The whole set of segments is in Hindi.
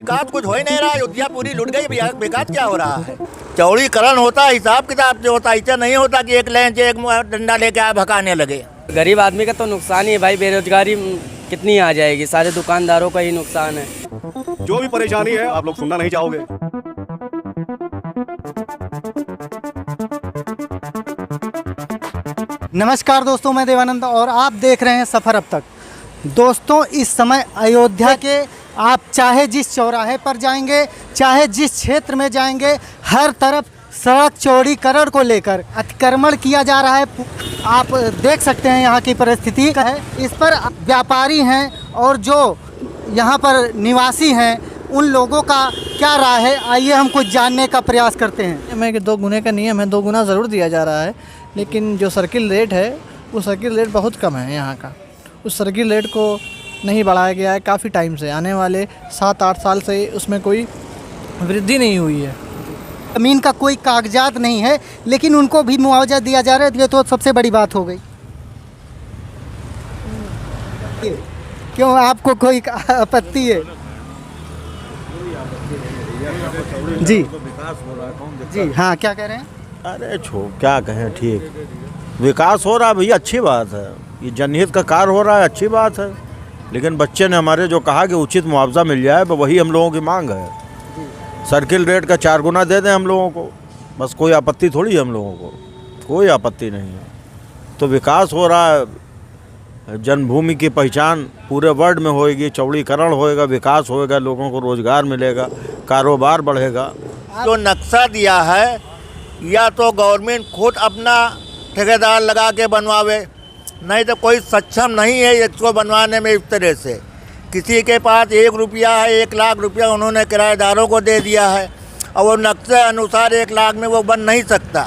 विकास कुछ हो ही नहीं रहा। अयोध्या पूरी लुट गई। विकास क्या हो रहा है? चौड़ीकरण होता है, हिसाब किताब से होता है। ऐसा नहीं होता कि एक लाइन से एक डंडा लेके आप भगाने लगे। गरीब आदमी का तो नुकसान ही है भाई। बेरोजगारी कितनी आ जाएगी, सारे दुकानदारों का ही नुकसान है। जो भी परेशानी है आप लोग सुनना नहीं चाहोगे। नमस्कार दोस्तों, मैं देवानंद और आप देख रहे हैं सफ़र अब तक। दोस्तों, इस समय अयोध्या के आप चाहे जिस चौराहे पर जाएंगे, चाहे जिस क्षेत्र में जाएंगे, हर तरफ सड़क चौड़ीकरण को लेकर अतिक्रमण किया जा रहा है। आप देख सकते हैं यहाँ की परिस्थिति है। इस पर व्यापारी हैं और जो यहाँ पर निवासी हैं उन लोगों का क्या राय है, आइए हम कुछ जानने का प्रयास करते हैं। मैं कि 2 गुने का नियम है, 2 गुना ज़रूर दिया जा रहा है, लेकिन जो सर्किल रेट है वो सर्किल रेट बहुत कम है यहाँ का। उस सर्किल रेट को नहीं बढ़ाया गया है काफ़ी टाइम से। आने वाले 7-8 साल से उसमें कोई वृद्धि नहीं हुई है। ज़मीन का कोई कागजात नहीं है, लेकिन उनको भी मुआवजा दिया जा रहा है। ये तो सबसे बड़ी बात हो गई। क्यों, आपको कोई आपत्ति है? जी जी हाँ, क्या कह रहे हैं? अरे क्या कहें, ठीक विकास हो रहा है भैया, अच्छी बात है। ये जनहित का कार्य हो रहा है, अच्छी बात है। लेकिन बच्चे ने हमारे जो कहा कि उचित मुआवजा मिल जाए, वही हम लोगों की मांग है। सर्किल रेट का 4 गुना दे दें हम लोगों को, बस कोई आपत्ति थोड़ी है हम लोगों को, कोई आपत्ति नहीं है। तो विकास हो रहा है, जन्मभूमि की पहचान पूरे वर्ल्ड में होएगी, चौड़ीकरण होएगा, विकास होएगा, लोगों को रोजगार मिलेगा, कारोबार बढ़ेगा। जो नक्शा दिया है या तो गवर्नमेंट खुद अपना ठेकेदार लगा के बनवावे, नहीं तो कोई सक्षम नहीं है इसको बनवाने में। इस तरह से किसी के पास 1 रुपया है, 1 लाख रुपया उन्होंने किराएदारों को दे दिया है और वो नक्शे अनुसार 1 लाख में वो बन नहीं सकता,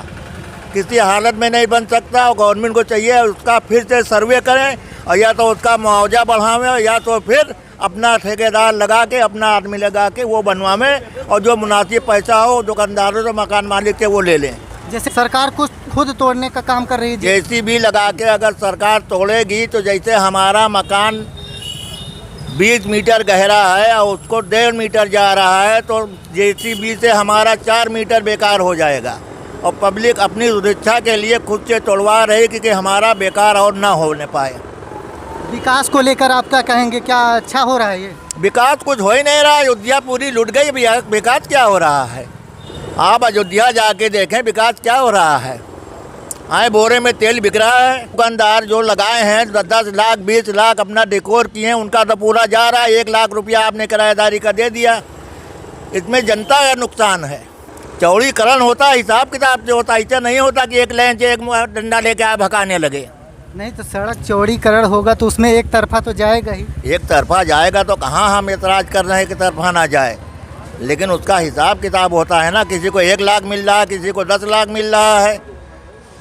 किसी हालत में नहीं बन सकता। और गवर्नमेंट को चाहिए उसका फिर से सर्वे करें और या तो उसका मुआवजा बढ़ावें या तो फिर अपना ठेकेदार लगा के, अपना आदमी लगा के वो बनवावें और जो मुनासिब पैसा हो दुकानदारों से, मकान मालिक से वो ले लें। जैसे सरकार कुछ खुद तोड़ने का काम कर रही है। जेसीबी लगा के अगर सरकार तोड़ेगी तो जैसे हमारा मकान 20 मीटर गहरा है और उसको 1.5 मीटर जा रहा है, तो जेसीबी से हमारा 4 मीटर बेकार हो जाएगा और पब्लिक अपनी सुरक्षा के लिए खुद से तोड़वा रही कि हमारा बेकार और ना होने पाए। विकास को लेकर आप क्या कहेंगे, क्या अच्छा हो रहा है? ये विकास कुछ हो ही नहीं रहा। अयोध्या पूरी लुट गई। विकास क्या हो रहा है? आप अयोध्या जाके देखें विकास क्या हो रहा है। आए बोरे में तेल बिक रहा है। दुकानदार जो लगाए हैं 10 लाख 20 लाख अपना डेकोर किए हैं, उनका तो पूरा जा रहा है। 1 लाख रुपया आपने किराएदारी का दे दिया। इसमें जनता का नुकसान है। चौड़ीकरण होता है, हिसाब किताब से होता है। ऐसा नहीं होता कि एक लाइन से एक डंडा लेके आप भगाने लगे। नहीं तो सड़क चौड़ीकरण होगा तो उसमें एक तरफा तो जाएगा ही। एक तरफा जाएगा तो कहाँ हम एतराज़ कर रहे हैं कि तरफा ना जाए, लेकिन उसका हिसाब किताब होता है ना। किसी को 1 लाख मिल रहा है, किसी को 10 लाख मिल रहा है।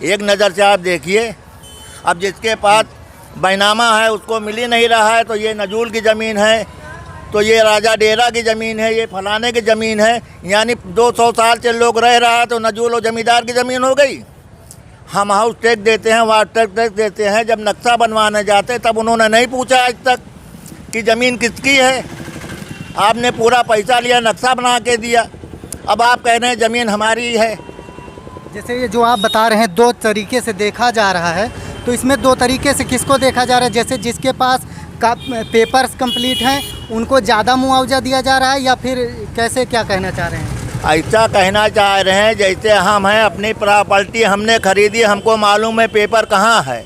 एक नज़र से आप देखिए। अब जिसके पास बैनामा है उसको मिल ही नहीं रहा है, तो ये नजूल की ज़मीन है, तो ये राजा डेरा की ज़मीन है, ये फलाने की ज़मीन है। यानी 200 साल से लोग रह रहा है तो नजूल और ज़मींदार की ज़मीन हो गई। हम हाउस टैक्स देते हैं, वाटर टैक्स देते हैं। जब नक्शा बनवाने जाते तब उन्होंने नहीं पूछा आज तक कि ज़मीन किसकी है। आपने पूरा पैसा लिया, नक्शा बना के दिया, अब आप कह रहे हैं ज़मीन हमारी है। जैसे ये जो आप बता रहे हैं 2 तरीके से देखा जा रहा है, तो इसमें 2 तरीके से किसको देखा जा रहा है? जैसे जिसके पास का पेपर्स कंप्लीट हैं उनको ज़्यादा मुआवजा दिया जा रहा है, या फिर कैसे, क्या कहना चाह रहे हैं? ऐसा कहना चाह रहे हैं जैसे हम हैं, अपनी प्रॉपर्टी हमने खरीदी, हमको मालूम है पेपर कहाँ है,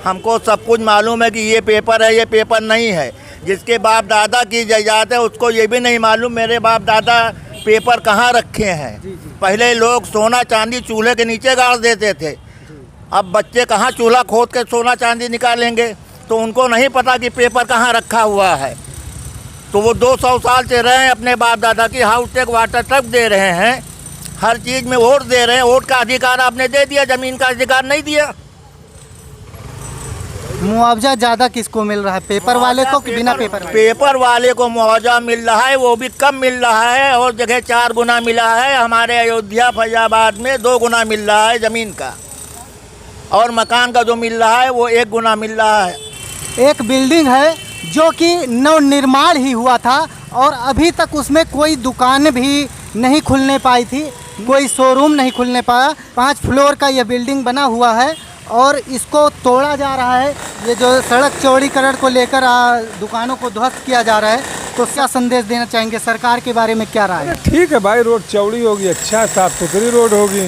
हमको सब कुछ मालूम है कि ये पेपर है, ये पेपर नहीं है। जिसके बाप दादा की जायदाद है उसको ये भी नहीं मालूम मेरे बाप दादा पेपर कहाँ रखे हैं। पहले लोग सोना चांदी चूल्हे के नीचे गाड़ देते थे, अब बच्चे कहाँ चूल्हा खोद के सोना चांदी निकालेंगे, तो उनको नहीं पता कि पेपर कहाँ रखा हुआ है। तो वो 200 साल से रहे हैं अपने बाप दादा की। हाउस टैक्स, वाटर टैक्स दे रहे हैं, हर चीज़ में वोट दे रहे हैं। वोट का अधिकार आपने दे दिया, ज़मीन का अधिकार नहीं दिया। मुआवजा ज़्यादा किसको मिल रहा है, पेपर वाले को कि बिना पेपर वाले? पेपर वाले को मुआवजा मिल रहा है, वो भी कम मिल रहा है, और जगह 4 गुना मिला है। हमारे अयोध्या फैजाबाद में 2 गुना मिल रहा है ज़मीन का, और मकान का जो मिल रहा है वो 1 गुना मिल रहा है। एक बिल्डिंग है जो कि नवनिर्माण ही हुआ था और अभी तक उसमें कोई दुकान भी नहीं खुलने पाई थी, कोई शोरूम नहीं खुलने पाया। 5 फ्लोर का यह बिल्डिंग बना हुआ है और इसको तोड़ा जा रहा है। ये जो सड़क चौड़ीकरण को लेकर दुकानों को ध्वस्त किया जा रहा है, तो क्या संदेश देना चाहेंगे? सरकार के बारे में क्या राय है? ठीक है भाई, रोड चौड़ी होगी, अच्छा साफ सुथरी रोड होगी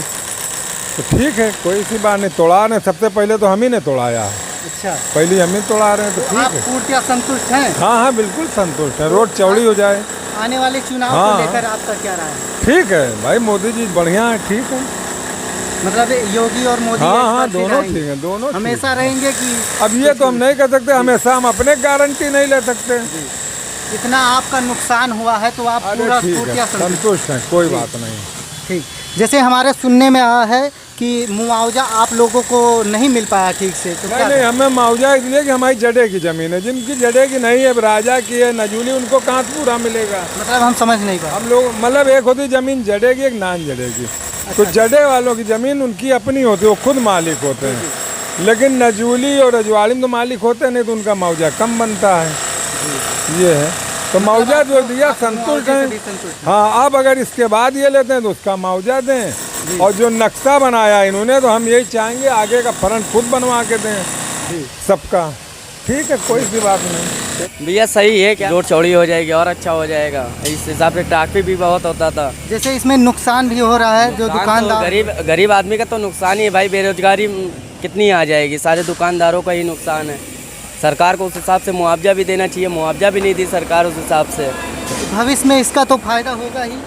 तो ठीक है, कोई सी बात नहीं। तोड़ा नहीं, सबसे पहले तो हम ही ने तोड़ाया। अच्छा, पहले हम ही तोड़ा रहे हैं तो आप ठीक है। पूर्णतः संतुष्ट हैं? हाँ, बिल्कुल संतुष्ट है। रोड चौड़ी हो जाए। आने वाले चुनाव हाँ, को लेकर आपका क्या राय है? ठीक है भाई, मोदी जी बढ़िया है, ठीक है। मतलब योगी और मोदी एक हाँ, साथ ही दोनों रहेंगे? ठीक है, दोनों ठीक हमेशा रहेंगे कि है। अब ये तो हम नहीं कह सकते, हमेशा हम अपने गारंटी नहीं ले सकते। इतना आपका नुकसान हुआ है तो आप अरे पूरा ठीक पूर्णतः है, संतुष्ट? संतुष्ट है, कोई बात नहीं। ठीक। जैसे हमारे सुनने में आया है कि मुआवजा आप लोगों को नहीं मिल पाया ठीक से, तो क्या नहीं, हमें मुआवजा इसलिए कि हमारी जड़े की जमीन है। जिनकी जड़े की नहीं है, राजा की है, नजूली, उनको कहाँ से पूरा मिलेगा? मतलब हम समझ नहीं पाए। हम लोग मतलब एक होती जमीन जड़े की, एक नान जड़े की। तो जड़े वालों की जमीन उनकी अपनी होती है, वो खुद मालिक होते हैं। लेकिन नजूली और रजवाड़ी में तो मालिक होते नहीं, तो उनका मुआवजा कम बनता है। ये है तो मुआवजा जो दिया, संतुष्ट हैं। हाँ, अब अगर इसके बाद ये लेते हैं तो उसका मुआवजा दें। और जो नक्शा बनाया इन्होंने, तो हम यही चाहेंगे आगे का फ्रंट खुद बनवा के दें सबका। ठीक है, कोई सी बात नहीं। भैया सही है, क्या रोड चौड़ी हो जाएगी और अच्छा हो जाएगा। इस हिसाब से ट्रैफिक भी बहुत होता था। जैसे इसमें नुकसान भी हो रहा है जो नुकसान तो दुकानदार, गरीब आदमी का तो नुकसान ही है भाई। बेरोजगारी कितनी आ जाएगी, सारे दुकानदारों का ही नुकसान है। सरकार को उस हिसाब से मुआवजा भी देना चाहिए, मुआवजा भी नहीं दी सरकार उस हिसाब से। भविष्य में इसका तो फायदा होगा ही।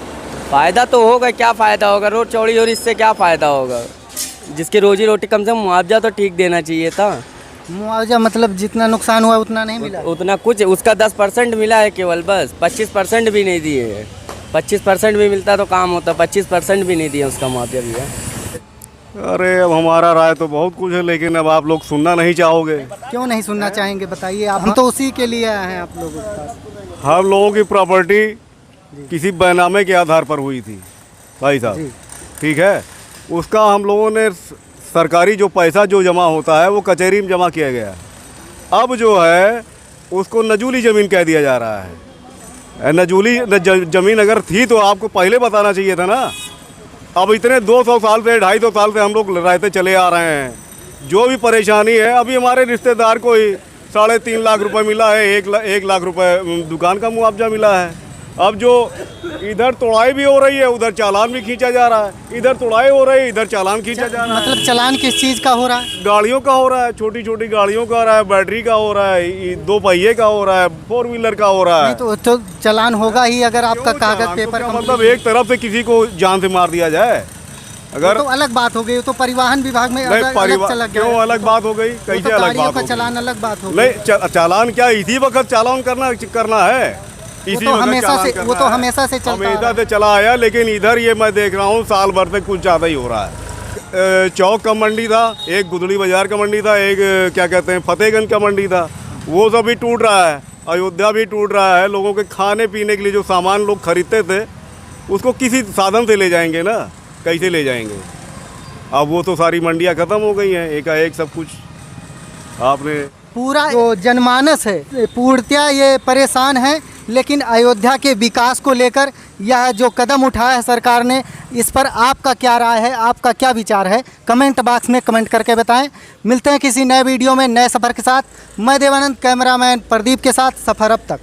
फ़ायदा तो होगा, क्या फ़ायदा होगा? रोड चौड़ी हो रही, इससे क्या फ़ायदा होगा? जिसकी रोजी रोटी, कम से कम मुआवजा तो ठीक देना चाहिए था। मुआवजा मतलब जितना नुकसान हुआ उतना नहीं मिला? उतना कुछ, उसका 10% मिला है केवल, बस 25% भी नहीं दिए है। 25% भी मिलता तो काम होता, 25% भी नहीं दिया उसका मुआवजा भी है। अरे अब हमारा राय तो बहुत कुछ है, लेकिन अब आप लोग सुनना नहीं चाहोगे। क्यों नहीं सुनना चाहेंगे, बताइए आप। हम तो उसी के लिए आए हैं आप लोगों के पास। हम लोगों की प्रॉपर्टी किसी बैनामे के आधार पर हुई थी भाई साहब, ठीक है। उसका हम लोगों ने सरकारी जो पैसा जो जमा होता है वो कचहरी में जमा किया गया। अब जो है उसको नजूली ज़मीन कह दिया जा रहा है। नजूली ज़मीन अगर थी तो आपको पहले बताना चाहिए था ना। अब इतने 200 साल से, 250 साल से हम लोग रहते चले आ रहे हैं। जो भी परेशानी है, अभी हमारे रिश्तेदार को ही 3.5 लाख रुपए मिला है, 1 लाख रुपए दुकान का मुआवजा मिला है। अब जो इधर तोड़ाई भी हो रही है, उधर चालान भी खींचा जा रहा है। इधर तोड़ाई हो रही है, इधर चालान खींचा जा रहा है। मतलब चालान किस चीज़ का हो रहा है? गाड़ियों का हो रहा है, छोटी छोटी गाड़ियों का हो रहा है, बैटरी का हो रहा है, 2 पहिए का हो रहा है, 4 व्हीलर का हो रहा है। तो चालान होगा ही अगर आपका कागज पेपर मतलब एक तरफ से किसी को जान से मार दिया जाए। अगर तो अलग बात हो गई, तो परिवहन विभाग में नहीं, अलग चला गया। क्यों अलग बात हो गई? कैसे अलग बात हो गई? चालान अलग बात हो गई। नहीं, चालान क्या इसी वक्त चालान करना है? इसी वो तो वक्त हमेशा चालान से, करना वो तो है। हमेशा से चलता आ रहा हमेशा है। से चला आया, लेकिन इधर ये मैं देख रहा हूँ साल भर से कुछ ज़्यादा ही हो रहा है। चौक का मंडी था, एक गुदड़ी बाजार का मंडी था, एक क्या कहते हैं फतेहगंज का मंडी था, वो सब भी टूट रहा है। अयोध्या भी टूट रहा है। लोगों के खाने पीने के लिए जो सामान लोग खरीदते थे, उसको किसी साधन से ले जाएंगे ना, कैसे ले जाएंगे? अब वो तो सारी मंडियाँ ख़त्म हो गई हैं, एकाएक सब कुछ आपने। पूरा जो जनमानस है पूर्णतया ये परेशान है, लेकिन अयोध्या के विकास को लेकर यह जो कदम उठाया है सरकार ने, इस पर आपका क्या राय है, आपका क्या विचार है? कमेंट बॉक्स में कमेंट करके बताएं। मिलते हैं किसी नए वीडियो में नए सफ़र के साथ। मैं देवानंद, कैमरामैन प्रदीप के साथ। सफ़र अब तक।